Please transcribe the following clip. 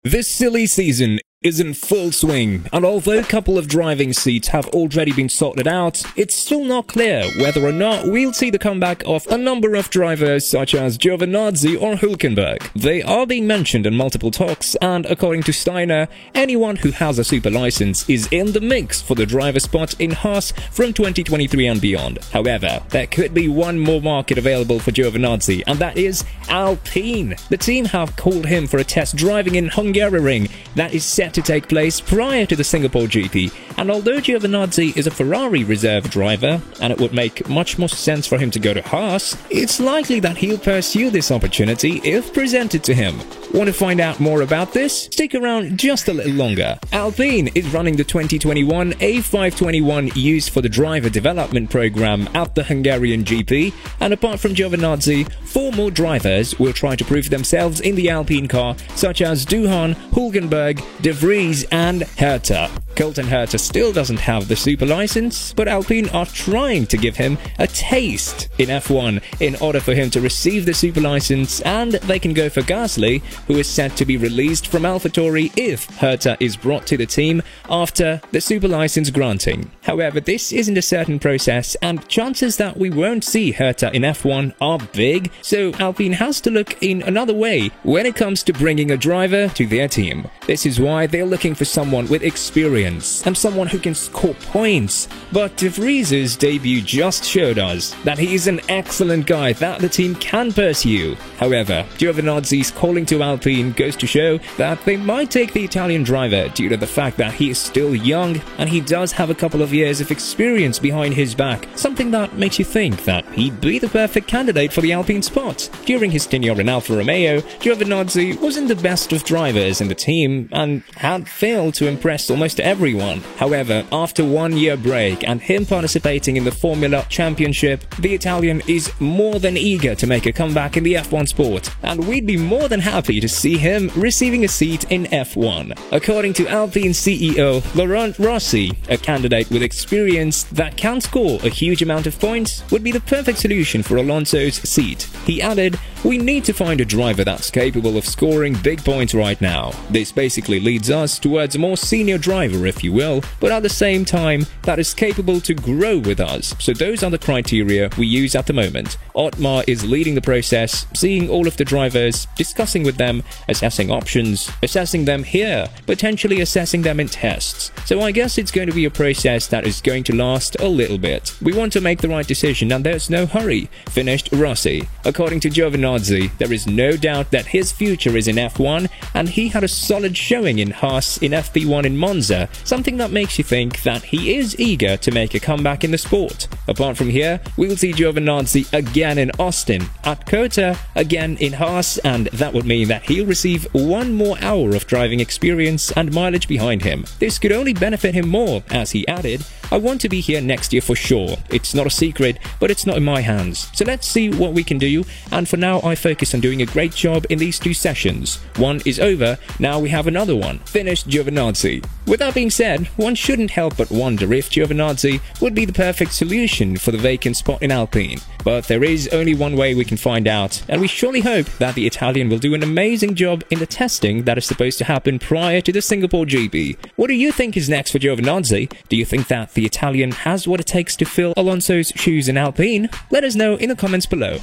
This silly season is in full swing, and although a couple of driving seats have already been sorted out, it's still not clear whether or not we'll see the comeback of a number of drivers such as Giovinazzi or Hülkenberg. They are being mentioned in multiple talks, and according to Steiner, anyone who has a super license is in the mix for the driver spot in Haas from 2023 and beyond. However, there could be one more market available for Giovinazzi, and that is Alpine. The team have called him for a test driving in Hungaroring that is set to take place prior to the Singapore GP, and although Giovinazzi is a Ferrari reserve driver and it would make much more sense for him to go to Haas, it's likely that he'll pursue this opportunity if presented to him. Want to find out more about this? Stick around just a little longer. Alpine is running the 2021 A521 used for the driver development program at the Hungarian GP, and apart from Giovinazzi, 4 more drivers will try to prove themselves in the Alpine car, such as Doohan, Hülkenberg, De Vries and Herta. Colton Herta still doesn't have the super license, but Alpine are trying to give him a taste in F1 in order for him to receive the super license, and they can go for Gasly, who is set to be released from AlphaTauri if Herta is brought to the team after the super license granting. However, this isn't a certain process, and chances that we won't see Herta in F1 are big, so Alpine has to look in another way when it comes to bringing a driver to their team. This is why they're looking for someone with experience and someone who can score points. But De Vries' debut just showed us that he is an excellent guy that the team can pursue. However, Giovinazzi's calling to Alpine goes to show that they might take the Italian driver due to the fact that he is still young and he does have a couple of years of experience behind his back, something that makes you think that he'd be the perfect candidate for the Alpine spot. During his tenure in Alfa Romeo, Giovinazzi wasn't the best of drivers in the team and had failed to impress almost everyone. However, after 1 year break and him participating in the Formula Championship, the Italian is more than eager to make a comeback in the F1 sport, and we'd be more than happy to see him receiving a seat in F1. According to Alpine CEO Laurent Rossi, a candidate with experience that can score a huge amount of points would be the perfect solution for Alonso's seat. He added, "We need to find a driver that's capable of scoring big points right now. This basically leads us towards a more senior driver, if you will, but at the same time, that is capable to grow with us. So those are the criteria we use at the moment." Otmar is leading the process, seeing all of the drivers, discussing with them, assessing options, assessing them here, potentially assessing them in tests. So I guess it's going to be a process that is going to last a little bit. We want to make the right decision and there's no hurry, finished Rossi. According to Giovinazzi, there is no doubt that his future is in F1, and he had a solid showing in Haas in FP1 in Monza, something that makes you think that he is eager to make a comeback in the sport. Apart from here, we'll see Giovinazzi again in Austin, at COTA, again in Haas, and that would mean that he'll receive 1 more hour of driving experience and mileage behind him. This could only benefit him more, as he added, "I want to be here next year for sure. It's not a secret, but it's not in my hands. So let's see what we can do, and for now I focus on doing a great job in these 2 sessions. One is over, now we have another one," finished Giovinazzi. With that being said, one shouldn't help but wonder if Giovinazzi would be the perfect solution for the vacant spot in Alpine. But there is only one way we can find out, and we surely hope that the Italian will do an amazing job in the testing that is supposed to happen prior to the Singapore GP. What do you think is next for Giovinazzi? Do you think that the Italian has what it takes to fill Alonso's shoes in Alpine? Let us know in the comments below.